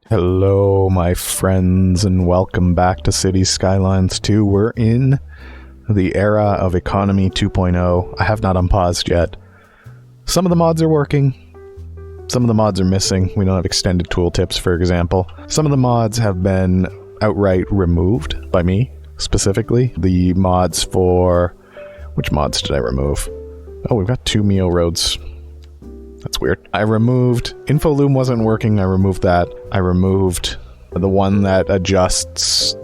Hello, my friends, and welcome back to Cities Skylines 2. We're in the era of Economy 2.0. I have not unpaused yet. Some of the mods are working. Some of the mods are missing. We don't have extended tooltips, for example. Some of the mods have been outright removed by me, specifically. The mods for... Which mods did I remove? Oh, we've got 2 Mio roads. That's weird. I removed... Infoloom wasn't working, I removed that. I removed the one that adjusts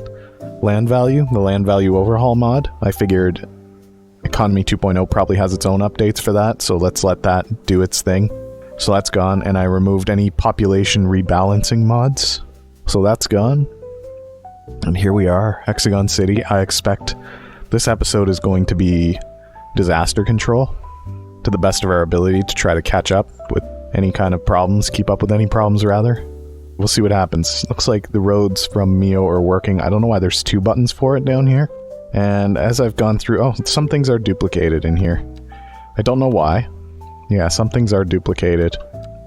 land value, the land value overhaul mod. I figured Economy 2.0 probably has its own updates for that, so let's let that do its thing. So that's gone, and I removed any population rebalancing mods. So that's gone. And here we are, Hexagon City. I expect this episode is going to be disaster control, to the best of our ability to try to catch up with any kind of problems, keep up with any problems rather. We'll see what happens. Looks like the roads from Mio are working. I don't know why there's 2 buttons for it down here. And as I've gone through, oh, some things are duplicated in here. I don't know why. Yeah, some things are duplicated.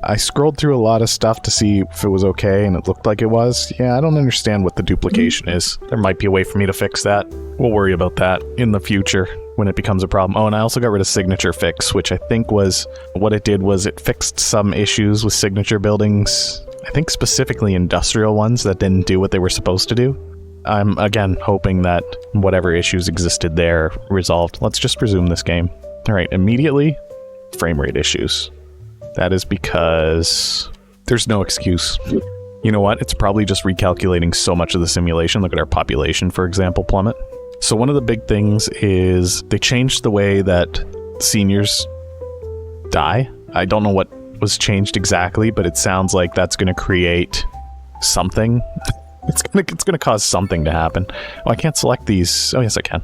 I scrolled through a lot of stuff to see if it was okay, and it looked like it was. Yeah, I don't understand what the duplication is. There might be a way for me to fix that. We'll worry about that in the future when it becomes a problem. Oh, and I also got rid of signature fix, which I think was... What it did was it fixed some issues with signature buildings. I think specifically industrial ones that didn't do what they were supposed to do. I'm, again, hoping that whatever issues existed there resolved. Let's just resume this game. Alright, immediately, frame rate issues. That is because there's no excuse. You know what? It's probably just recalculating so much of the simulation. Look at our population, for example, plummet. So one of the big things is they changed the way that seniors die. I don't know what was changed exactly, but it sounds like that's going to create something. It's gonna cause something to happen. Oh, I can't select these. Oh, yes, I can.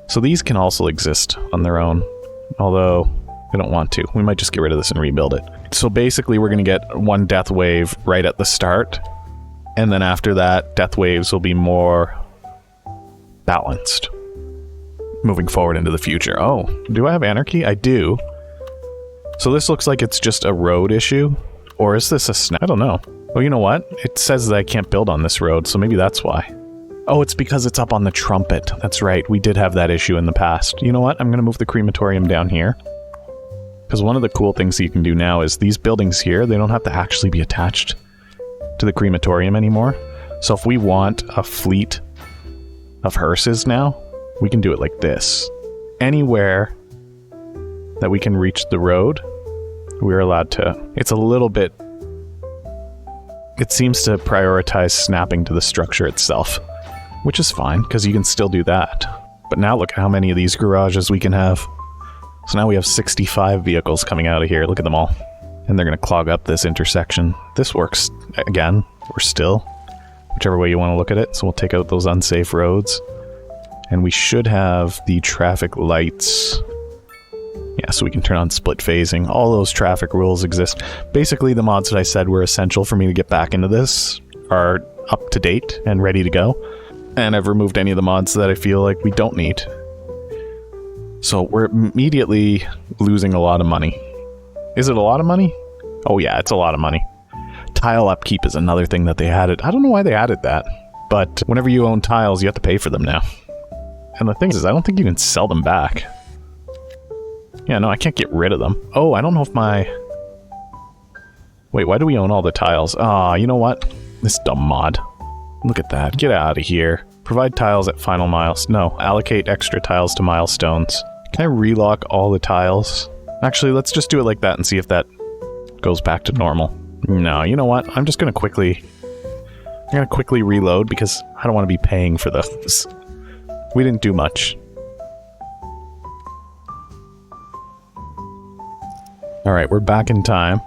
So these can also exist on their own, although I don't want to. We might just get rid of this and rebuild it. So basically, we're going to get 1 death wave right at the start, and then after that, death waves will be more balanced moving forward into the future. Oh, do I have anarchy? I do. So this looks like it's just a road issue, or is this a snap? I don't know. Oh, you know what? It says that I can't build on this road, so maybe that's why. Oh, it's because it's up on the trumpet. That's right, we did have that issue in the past. You know what? I'm going to move the crematorium down here. Because one of the cool things that you can do now is these buildings here, they don't have to actually be attached to the crematorium anymore. So if we want a fleet of hearses now, we can do it like this. Anywhere that we can reach the road, we're allowed to. It's a little bit... It seems to prioritize snapping to the structure itself, which is fine, because you can still do that. But now look at how many of these garages we can have. So now we have 65 vehicles coming out of here. Look at them all. And they're going to clog up this intersection. This works, again, or still, whichever way you want to look at it. So we'll take out those unsafe roads. And we should have the traffic lights. Yeah, so we can turn on split phasing. All those traffic rules exist. Basically, the mods that I said were essential for me to get back into this are up to date and ready to go. And I've removed any of the mods that I feel like we don't need. So we're immediately losing a lot of money. Is it a lot of money? Oh yeah, it's a lot of money. Tile upkeep is another thing that they added. I don't know why they added that, but whenever you own tiles, you have to pay for them now. And the thing is, I don't think you can sell them back. Yeah, no, I can't get rid of them. Oh, I don't know if my... Wait, why do we own all the tiles? Ah, you know what? This dumb mod. Look at that. Get out of here. Provide tiles at final miles. No, allocate extra tiles to milestones. Can I relock all the tiles? Actually, let's just do it like that and see if that goes back to normal. No, you know what? I'm just going to quickly... I'm going to quickly reload because I don't want to be paying for those. We didn't do much. Alright, we're back in time.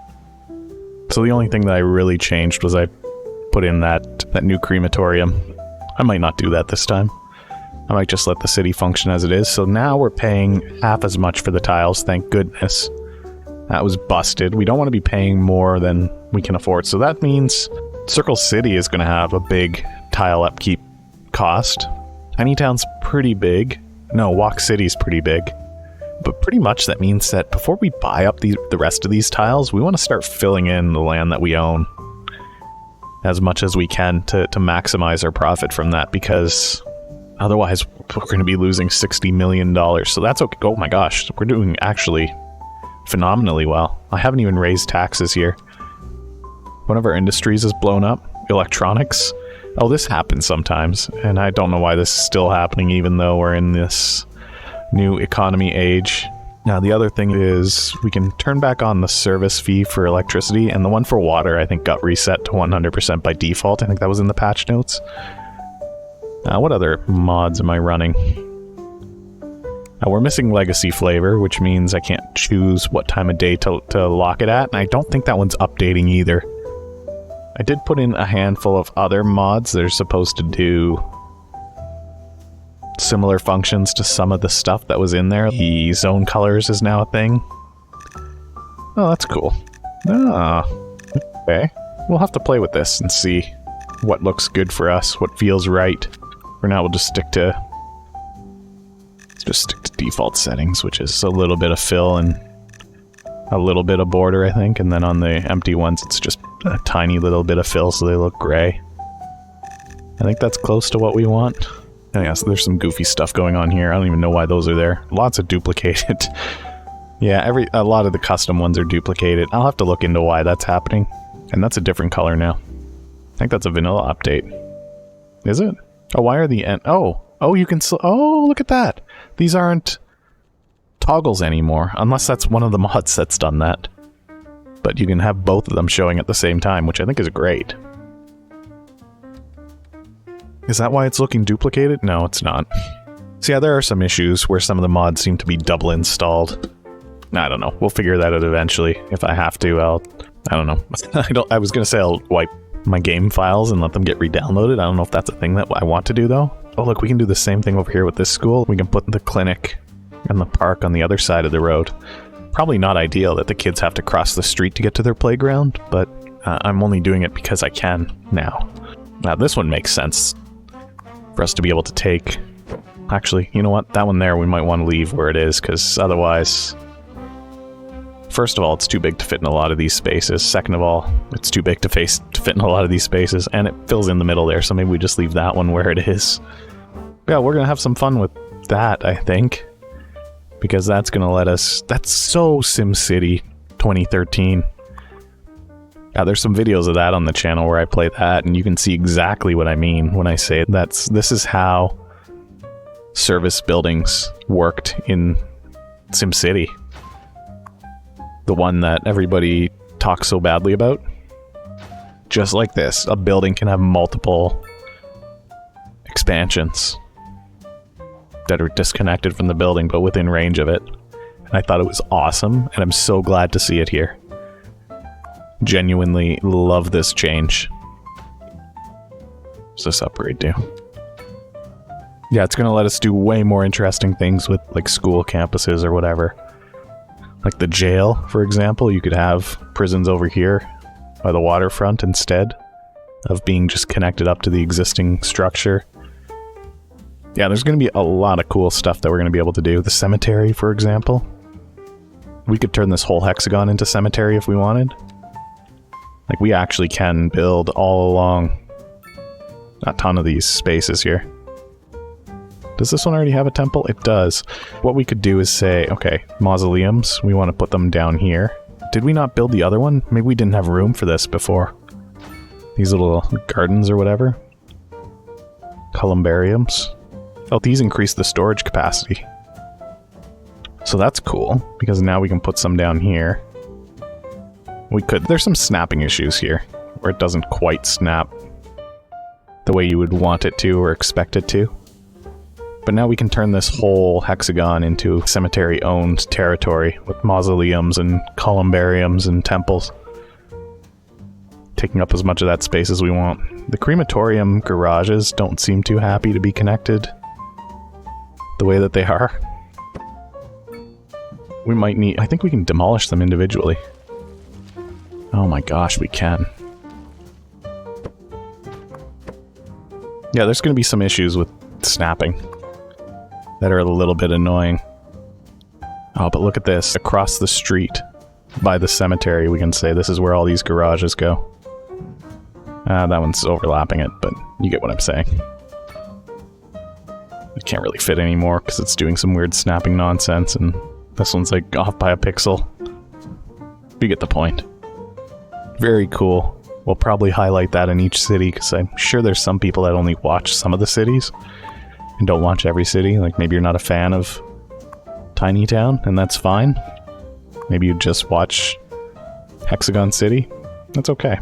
So the only thing that I really changed was I put in that new crematorium. I might not do that this time. I might just let the city function as it is. So now we're paying half as much for the tiles, thank goodness. That was busted. We don't want to be paying more than we can afford. So that means Circle City is going to have a big tile upkeep cost. Tiny Town's pretty big. No, Walk City's pretty big. But pretty much that means that before we buy up the rest of these tiles, we want to start filling in the land that we own. as much as we can to maximize our profit from that, because otherwise we're going to be losing $60 million. So that's okay. Oh my gosh, we're doing actually phenomenally well. I haven't even raised taxes here. One of our industries is blown up. Electronics. Oh, this happens sometimes, and I don't know why this is still happening even though we're in this new economy age. Now, the other thing is we can turn back on the service fee for electricity, and the one for water, I think, got reset to 100% by default. I think that was in the patch notes. What other mods am I running? We're missing legacy flavor, which means I can't choose what time of day to lock it at, and I don't think that one's updating either. I did put in a handful of other mods that are supposed to do similar functions to some of the stuff that was in there. The zone colors is now a thing. Oh, that's cool. Ah, okay. We'll have to play with this and see what looks good for us, what feels right. For now, we'll just stick to default settings, which is a little bit of fill and a little bit of border, I think, and then on the empty ones, it's just a tiny little bit of fill, so they look gray. I think that's close to what we want. Oh yeah, so there's some goofy stuff going on here. I don't even know why those are there. Lots of duplicated. Yeah, a lot of the custom ones are duplicated. I'll have to look into why that's happening. And that's a different color now. I think that's a vanilla update. Is it? Oh, why are the Oh, you can oh, look at that. These aren't toggles anymore, unless that's one of the mods that's done that. But you can have both of them showing at the same time, which I think is great. Is that why it's looking duplicated? No, it's not. So yeah, there are some issues where some of the mods seem to be double installed. I don't know. We'll figure that out eventually. If I have to, I don't know. I was gonna say I'll wipe my game files and let them get re-downloaded. I don't know if that's a thing that I want to do though. Oh look, we can do the same thing over here with this school. We can put the clinic and the park on the other side of the road. Probably not ideal that the kids have to cross the street to get to their playground, but I'm only doing it because I can now. Now this one makes sense for us to be able to take. Actually, you know what? That one there we might want to leave where it is, because otherwise... First of all, it's too big to fit in a lot of these spaces. Second of all, it's too big to fit in a lot of these spaces, and it fills in the middle there, so maybe we just leave that one where it is. Yeah, we're gonna have some fun with that, I think. Because that's gonna let us... That's so SimCity 2013. Yeah, there's some videos of that on the channel where I play that, and you can see exactly what I mean when I say this is how service buildings worked in SimCity. The one that everybody talks so badly about. Just like this, a building can have multiple expansions that are disconnected from the building, but within range of it. And I thought it was awesome, and I'm so glad to see it here. Genuinely love this change. What's this upgrade do? Yeah, it's gonna let us do way more interesting things with, like, school campuses or whatever. Like the jail, for example, you could have prisons over here by the waterfront instead of being just connected up to the existing structure. Yeah, there's going to be a lot of cool stuff that we're going to be able to do. The cemetery, for example. We could turn this whole hexagon into cemetery if we wanted. Like, we actually can build all along a ton of these spaces here. Does this one already have a temple? It does. What we could do is say, okay, mausoleums, we want to put them down here. Did we not build the other one? Maybe we didn't have room for this before. These little gardens or whatever. Columbariums. Oh, these increase the storage capacity. So that's cool, because now we can put some down here. We could. There's some snapping issues here, where it doesn't quite snap the way you would want it to or expect it to. But now we can turn this whole hexagon into cemetery-owned territory with mausoleums and columbariums and temples. Taking up as much of that space as we want. The crematorium garages don't seem too happy to be connected the way that they are. We might need... I think we can demolish them individually. Oh my gosh, we can. Yeah, there's going to be some issues with snapping that are a little bit annoying. Oh, but look at this. Across the street by the cemetery, we can say this is where all these garages go. That one's overlapping it, but you get what I'm saying. It can't really fit anymore because it's doing some weird snapping nonsense, and this one's like off by a pixel. You get the point. Very cool. We'll probably highlight that in each city because I'm sure there's some people that only watch some of the cities and don't watch every city. Like maybe you're not a fan of Tiny Town, and that's fine. Maybe you just watch Hexagon City. That's okay.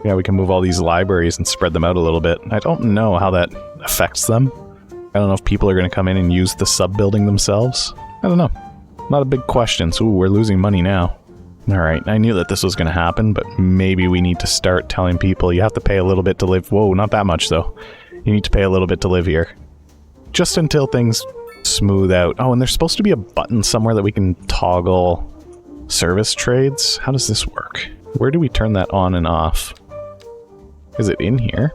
Yeah, we can move all these libraries and spread them out a little bit. I don't know how that affects them. I don't know if people are going to come in and use the sub-building themselves. I don't know. Not a big question. So, ooh, we're losing money now. Alright, I knew that this was going to happen, but maybe we need to start telling people you have to pay a little bit to live. Whoa, not that much, though. You need to pay a little bit to live here. Just until things smooth out. Oh, and there's supposed to be a button somewhere that we can toggle service trades. How does this work? Where do we turn that on and off? Is it in here?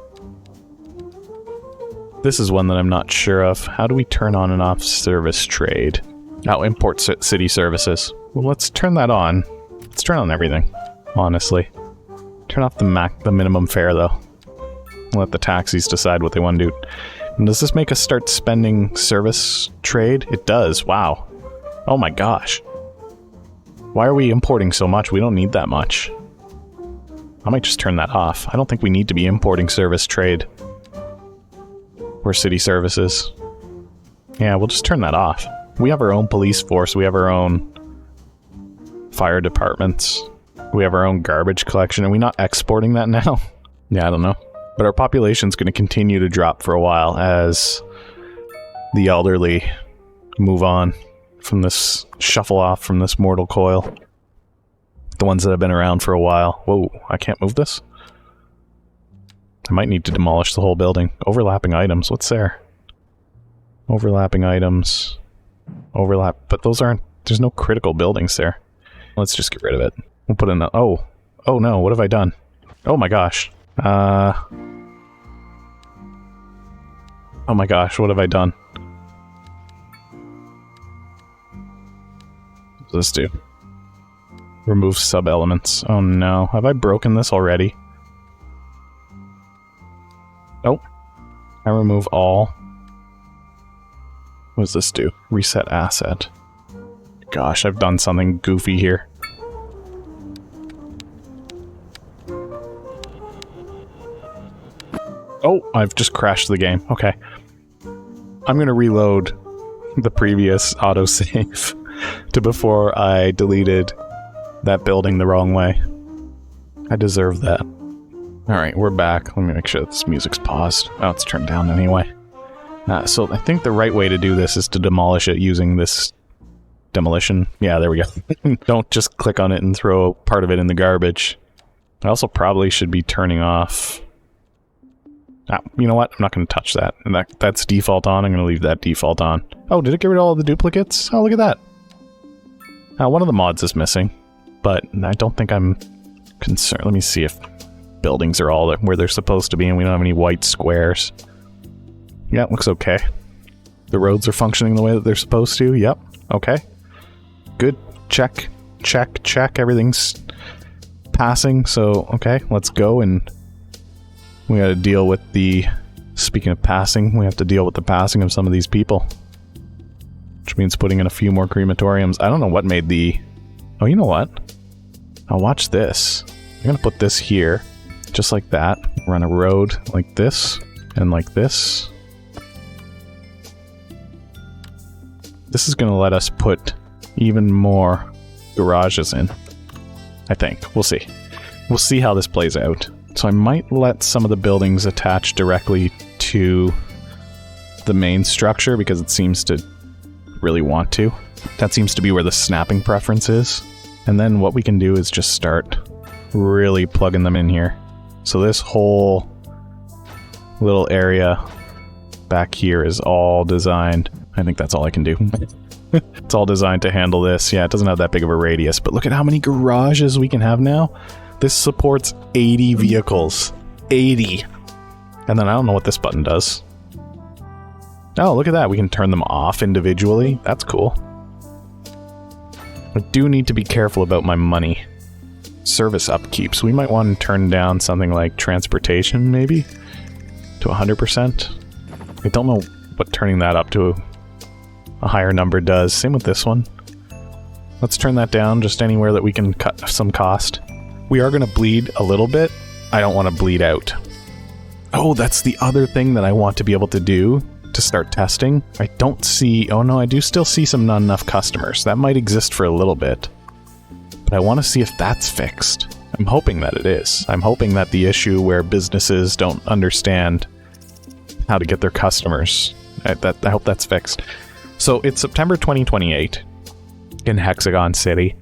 This is one that I'm not sure of. How do we turn on and off service trade? Oh, import city services. Well, let's turn that on. Let's turn on everything, honestly. Turn off the minimum fare, though. Let the taxis decide what they want to do. And does this make us start spending service trade? It does. Wow. Oh my gosh. Why are we importing so much? We don't need that much. I might just turn that off. I don't think we need to be importing service trade. Or city services. Yeah, we'll just turn that off. We have our own police force. We have our own fire departments. We have our own garbage collection. Are we not exporting that now? Yeah, I don't know. But our population's going to continue to drop for a while as the elderly move on from this, shuffle off from this mortal coil. The ones that have been around for a while. Whoa, I can't move this? I might need to demolish the whole building. Overlapping items, what's there? Overlapping items. Overlap, but those aren't, there's no critical buildings there. Let's just get rid of it. We'll put in the, oh no, what have I done? Oh my gosh. Oh my gosh, what have I done? What does this do? Remove sub-elements. Oh no, have I broken this already? Nope. I remove all. What does this do? Reset asset. Gosh, I've done something goofy here. Oh, I've just crashed the game. Okay. I'm gonna reload the previous autosave to before I deleted that building the wrong way. I deserve that. Alright, we're back. Let me make sure this music's paused. Oh, it's turned down anyway. So I think the right way to do this is to demolish it using this demolition. Yeah, there we go. Don't just click on it and throw part of it in the garbage. I also probably should be turning off... you know what? I'm not going to touch that. And that's default on. I'm going to leave that default on. Oh, did it get rid of all the duplicates? Oh, look at that. One of the mods is missing, but I don't think I'm concerned. Let me see if buildings are all where they're supposed to be and we don't have any white squares. Yeah, it looks okay. The roads are functioning the way that they're supposed to. Yep. Okay. Good. Check. Check. Check. Everything's passing. So, okay. Let's go and we gotta deal with the... Speaking of passing, we have to deal with the passing of some of these people. Which means putting in a few more crematoriums. I don't know what made the... Oh, you know what? Now watch this. I'm gonna put this here. Just like that. Run a road like this. And like this. This is gonna let us put even more garages in. I think. We'll see. We'll see how this plays out. So I might let some of the buildings attach directly to the main structure because it seems to really want to. That seems to be where the snapping preference is. And then what we can do is just start really plugging them in here. So this whole little area back here is all designed. I think that's all I can do. It's all designed to handle this. Yeah, it doesn't have that big of a radius, but look at how many garages we can have now. This supports 80 vehicles. 80. And then I don't know what this button does. Oh, look at that. We can turn them off individually. That's cool. I do need to be careful about my money. service upkeep. So we might want to turn down something like transportation, maybe, to 100%. I don't know what turning that up to a higher number does. Same with this one. Let's turn that down just anywhere that we can cut some cost. We are going to bleed a little bit. I don't want to bleed out. Oh, that's the other thing that I want to be able to do to start testing. I don't see... Oh no, I do still see some not enough customers. That might exist for a little bit. But I want to see if that's fixed. I'm hoping that it is. I'm hoping that the issue where businesses don't understand how to get their customers, I hope that's fixed. So it's September 2028 in Hexagon City.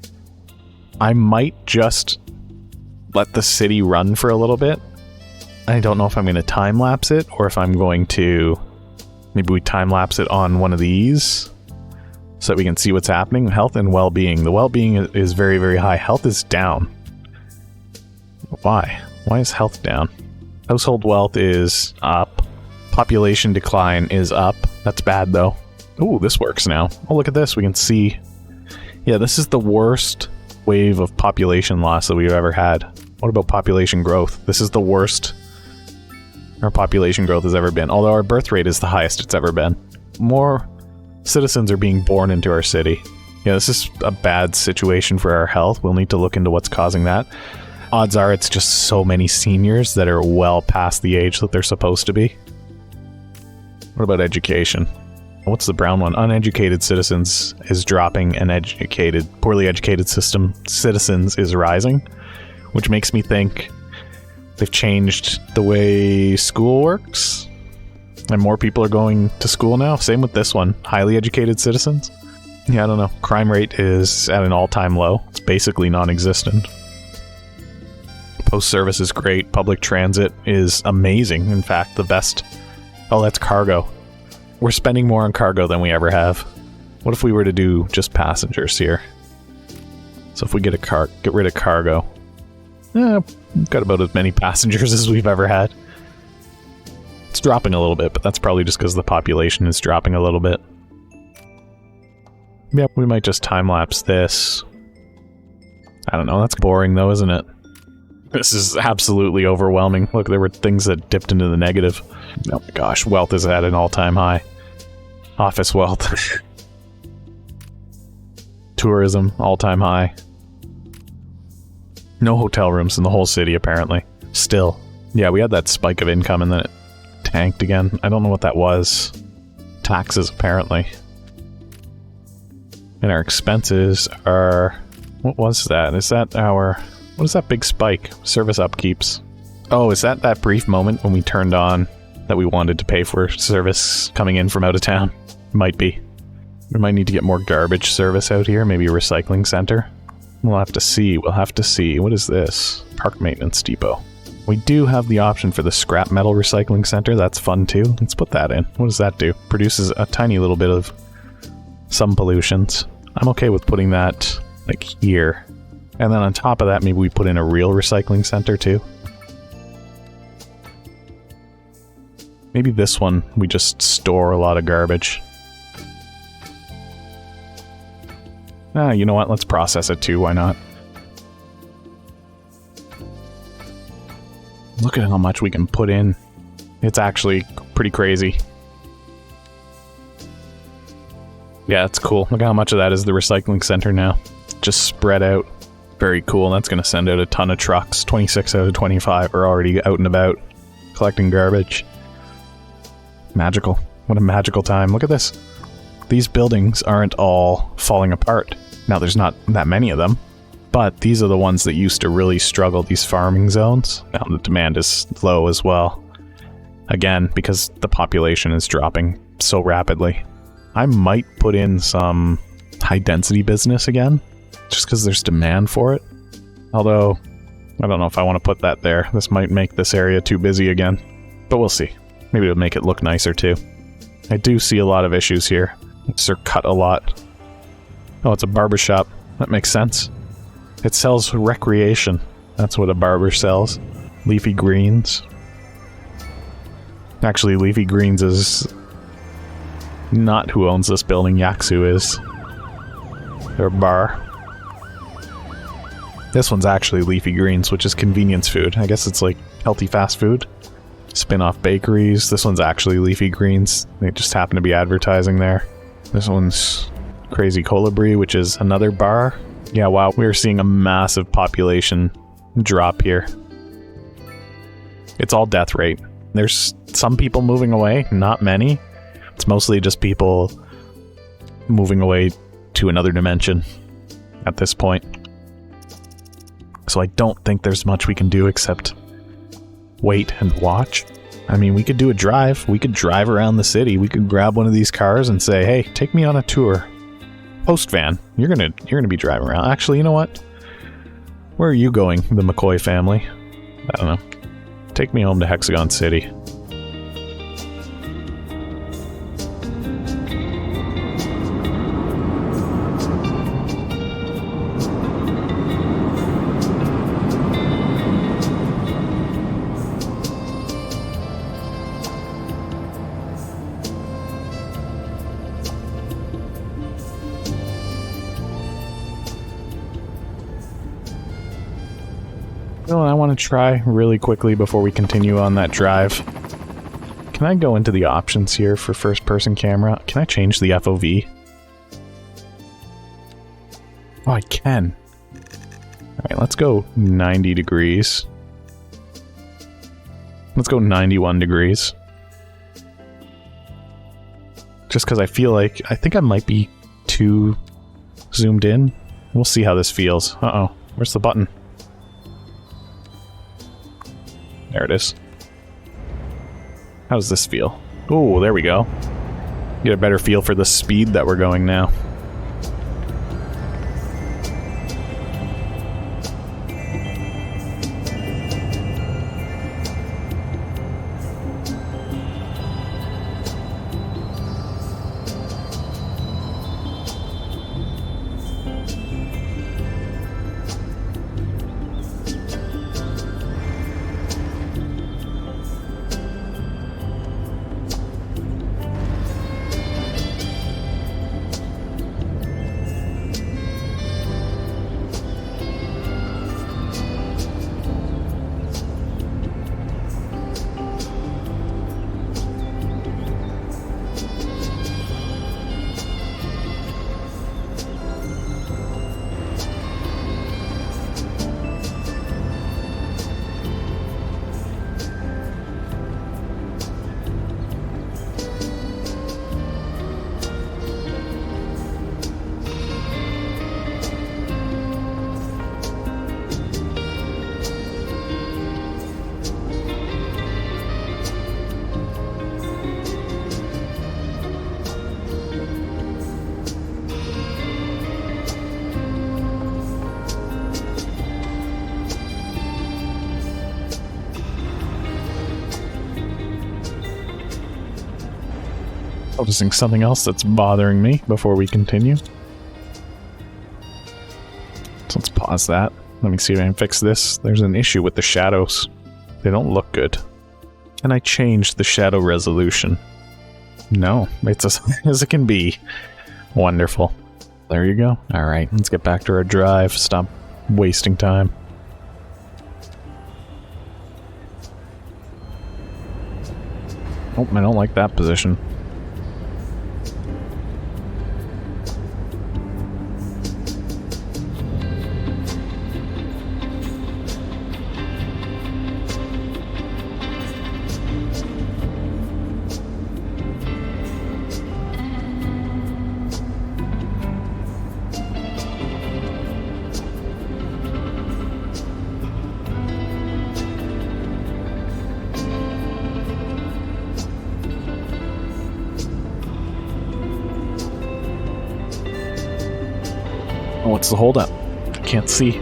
I might just let the city run for a little bit. I don't know if I'm going to time-lapse it or if I'm going to... Maybe we time-lapse it on one of these so that we can see what's happening. Health and well-being. The well-being is very, very high. Health is down. Why? Why is health down? Household wealth is up. Population decline is up. That's bad, though. Ooh, this works now. Oh, look at this. We can see... Yeah, this is the worst wave of population loss that we've ever had. What about population growth? This is the worst our population growth has ever been. Although our birth rate is the highest it's ever been. More citizens are being born into our city. Yeah, this is a bad situation for our health. We'll need to look into what's causing that. Odds are it's just so many seniors that are well past the age that they're supposed to be. What about education? What's the brown one? Uneducated citizens is dropping and poorly educated citizens is rising, which makes me think they've changed the way school works and more people are going to school now. Same with this one. Highly educated citizens. Yeah, I don't know. Crime rate is at an all-time low. It's basically non-existent. Post service is great. Public transit is amazing. In fact, the best. Oh, that's cargo. We're spending more on cargo than we ever have. What if we were to do just passengers here? So if we get rid of cargo. We've got about as many passengers as we've ever had. It's dropping a little bit, but that's probably just because the population is dropping a little bit. Yep, we might just time-lapse this. I don't know, that's boring though, isn't it? This is absolutely overwhelming. Look, there were things that dipped into the negative. Oh my gosh, wealth is at an all-time high. Office wealth. Tourism, all-time high. No hotel rooms in the whole city, apparently. Still. Yeah, we had that spike of income and then it tanked again. I don't know what that was. Taxes, apparently. And our expenses are... What was that? Is that our... What is that big spike? Service upkeeps. Oh, is that brief moment when we turned on that we wanted to pay for service coming in from out of town? Might be. We might need to get more garbage service out here. Maybe a recycling center. We'll have to see. We'll have to see. What is this? Park maintenance depot. We do have the option for the scrap metal recycling center. That's fun too. Let's put that in. What does that do? Produces a tiny little bit of some pollutions. I'm okay with putting that like here. And then on top of that, maybe we put in a real recycling center too. Maybe this one, we just store a lot of garbage. Ah, you know what? Let's process it too. Why not? Look at how much we can put in. It's actually pretty crazy. Yeah, that's cool. Look how much of that is the recycling center now. Just spread out. Very cool. That's going to send out a ton of trucks. 26 out of 25 are already out and about collecting garbage. Magical. What a magical time. Look at this. These buildings aren't all falling apart. Now, there's not that many of them, but these are the ones that used to really struggle, these farming zones. Now the demand is low as well. Again, because the population is dropping so rapidly. I might put in some high-density business again, just because there's demand for it. Although, I don't know if I want to put that there. This might make this area too busy again, but we'll see. Maybe it'll make it look nicer too. I do see a lot of issues here. They're cut a lot. Oh, it's a barber shop. That makes sense. It sells recreation. That's what a barber sells. Leafy greens. Actually, Leafy Greens is not who owns this building. Yaksu is. They're a bar. This one's actually leafy greens, which is convenience food. I guess it's like healthy fast food. Spin-off bakeries. This one's actually leafy greens. They just happen to be advertising there. This one's Crazy Colibri, which is another bar. Yeah, wow, we're seeing a massive population drop here. It's all death rate. There's some people moving away, not many. It's mostly just people moving away to another dimension at this point. So I don't think there's much we can do except wait and watch. I mean, we could do a drive. We could drive around the city. We could grab one of these cars and say, hey, take me on a tour. Post van, you're gonna be driving around. Actually, you know what? Where are you going, the McCoy family? I don't know. Take me home to Hexagon City. I want to try really quickly before we continue on that drive. Can I go into the options here for first person camera? Can I change the FOV? Oh, I can. Alright, let's go 90 degrees. Let's go 91 degrees. Just because I feel like, I think I might be too zoomed in. We'll see how this feels. Uh-oh, where's the button? There it is. How does this feel? Oh, there we go. Get a better feel for the speed that we're going now. Noticing something else that's bothering me before we continue. So let's pause that. Let me see if I can fix this. There's an issue with the shadows. They don't look good. And I changed the shadow resolution. No, it's as as it can be. Wonderful. There you go. Alright, let's get back to our drive. Stop wasting time. Oh, I don't like that position. What's the holdup? I can't see.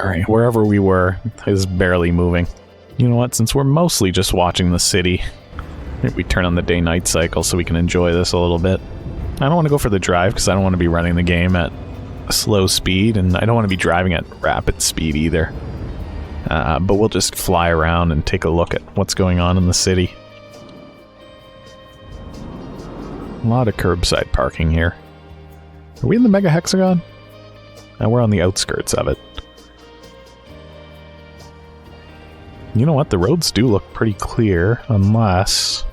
Alright, wherever we were is barely moving. You know what, since we're mostly just watching the city, maybe we turn on the day-night cycle so we can enjoy this a little bit. I don't want to go for the drive because I don't want to be running the game at a slow speed, and I don't want to be driving at rapid speed either. But we'll just fly around and take a look at what's going on in the city. A lot of curbside parking here. Are we in the Mega Hexagon? No, we're on the outskirts of it. You know what? The roads do look pretty clear, unless...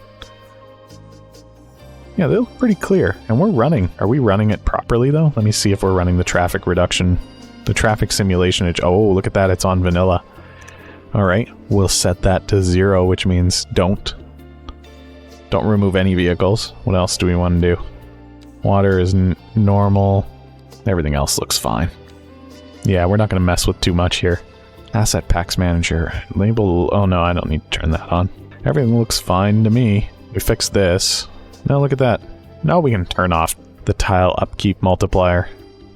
Yeah, they look pretty clear. And we're running. Are we running it properly, though? Let me see if we're running the traffic reduction. The traffic simulation... Oh, look at that. It's on vanilla. Alright, we'll set that to 0, which means don't remove any vehicles. What else do we want to do? Water is normal. Everything else looks fine. Yeah, we're not going to mess with too much here. Asset Packs Manager. Label... Oh no, I don't need to turn that on. Everything looks fine to me. We fixed this. Now look at that. Now we can turn off the tile upkeep multiplier.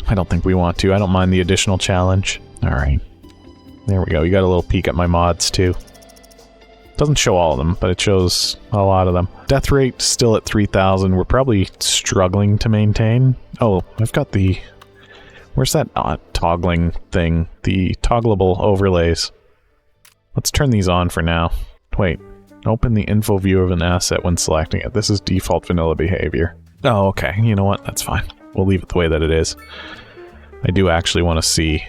I don't think we want to. I don't mind the additional challenge. Alright. There we go. You got a little peek at my mods too. Doesn't show all of them, but it shows a lot of them. Death rate still at 3,000. We're probably struggling to maintain. Oh, I've got the... Where's that toggling thing? The toggleable overlays. Let's turn these on for now. Wait. Open the info view of an asset when selecting it. This is default vanilla behavior. Oh, okay. You know what? That's fine. We'll leave it the way that it is. I do actually want to see...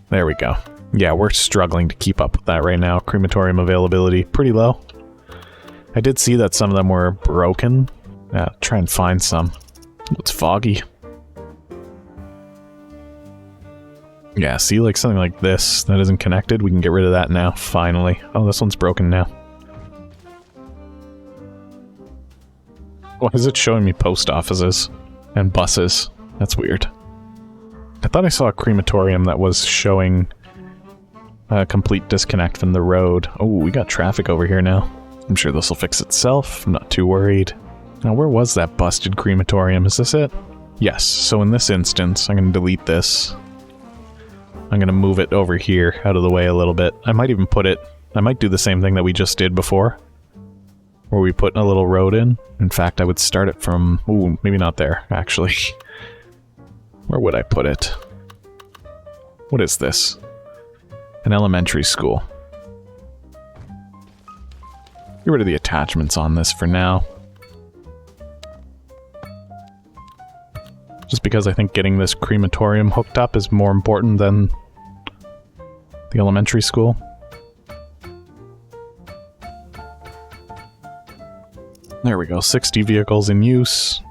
There we go. Yeah, we're struggling to keep up with that right now. Crematorium availability, pretty low. I did see that some of them were broken. Try and find some. It's foggy. Yeah, see, like something like this that isn't connected, we can get rid of that now, finally. Oh, this one's broken now. Why is it showing me post offices and buses? That's weird. I thought I saw a crematorium that was showing a complete disconnect from the road. Oh, we got traffic over here now. I'm sure this will fix itself. I'm not too worried. Now, where was that busted crematorium? Is this it? Yes, so in this instance, I'm going to delete this. I'm going to move it over here, out of the way a little bit. I might even put it... I might do the same thing that we just did before, where we put a little road in. In fact, I would start it from... Ooh, maybe not there, actually. Where would I put it? What is this? An elementary school. Get rid of the attachments on this for now. Just because I think getting this crematorium hooked up is more important than the elementary school. There we go, 60 vehicles in use.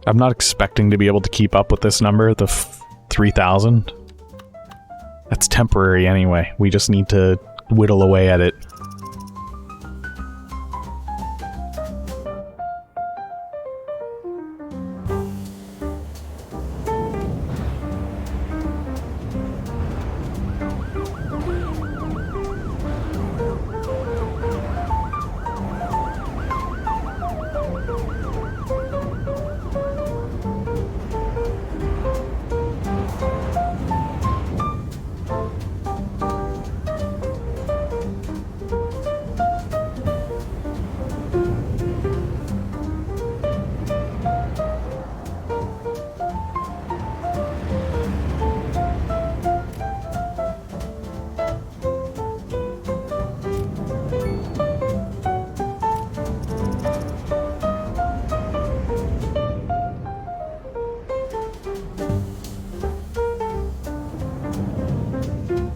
I'm not expecting to be able to keep up with this number, the 3,000. That's temporary anyway. We just need to whittle away at it.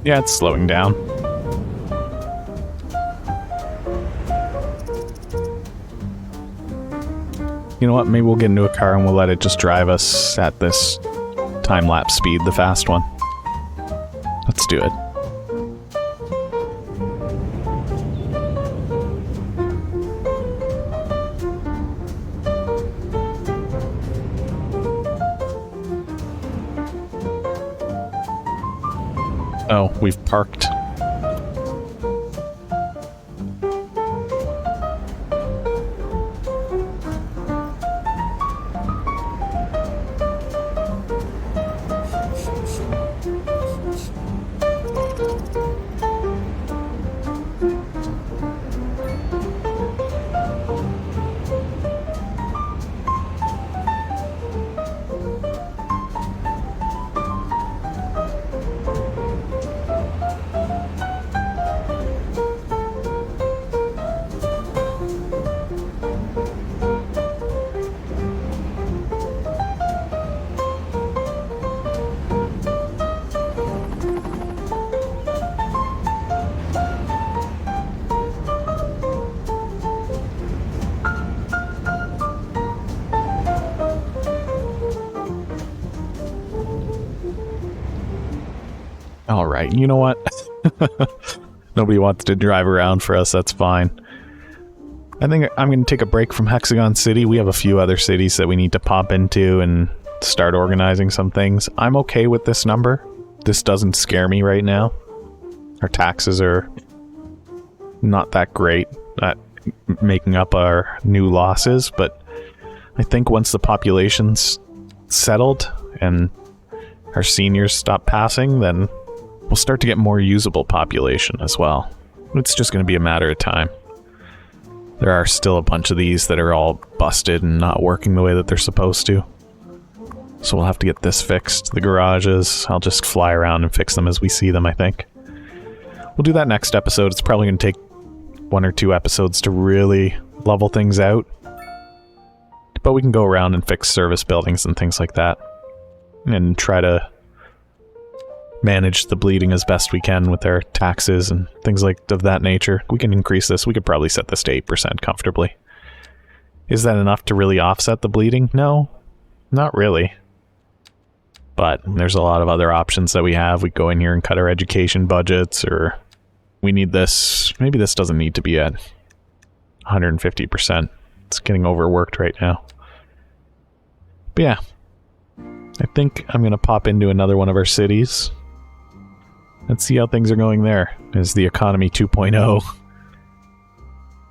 Yeah, it's slowing down. You know what? Maybe we'll get into a car and we'll let it just drive us at this time-lapse speed, the fast one. Let's do it. Oh, we've parked. Alright, you know what? Nobody wants to drive around for us, that's fine. I think I'm going to take a break from Hexagon City. We have a few other cities that we need to pop into and start organizing some things. I'm okay with this number. This doesn't scare me right now. Our taxes are not that great at making up our new losses, but I think once the population's settled and our seniors stop passing, then we'll start to get more usable population as well. It's just going to be a matter of time. There are still a bunch of these that are all busted and not working the way that they're supposed to. So we'll have to get this fixed. The garages, I'll just fly around and fix them as we see them, I think. We'll do that next episode. It's probably going to take 1 or 2 episodes to really level things out. But we can go around and fix service buildings and things like that. And try to manage the bleeding as best we can with our taxes and things like of that nature. We can increase this. We could probably set this to 8% comfortably. Is that enough to really offset the bleeding? No, not really. But there's a lot of other options that we have. We go in here and cut our education budgets, or we need this. Maybe this doesn't need to be at 150%. It's getting overworked right now. But yeah, I think I'm going to pop into another one of our cities. Let's see how things are going there as the Economy 2.0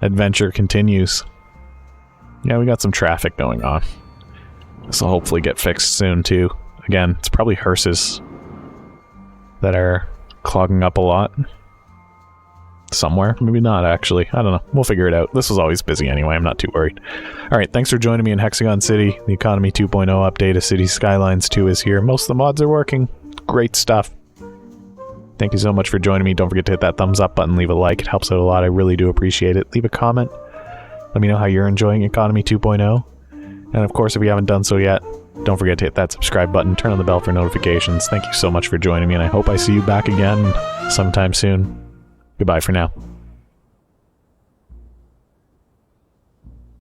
adventure continues. Yeah, we got some traffic going on. This will hopefully get fixed soon too. Again, it's probably hearses that are clogging up a lot. Somewhere. Maybe not, actually. I don't know. We'll figure it out. This was always busy anyway. I'm not too worried. Alright, thanks for joining me in Hexagon City. The Economy 2.0 update of Cities Skylines 2 is here. Most of the mods are working. Great stuff. Thank you so much for joining me. Don't forget to hit that thumbs up button. Leave a like. It helps out a lot. I really do appreciate it. Leave a comment. Let me know how you're enjoying Economy 2.0. And of course, if you haven't done so yet, don't forget to hit that subscribe button. Turn on the bell for notifications. Thank you so much for joining me, and I hope I see you back again sometime soon. Goodbye for now.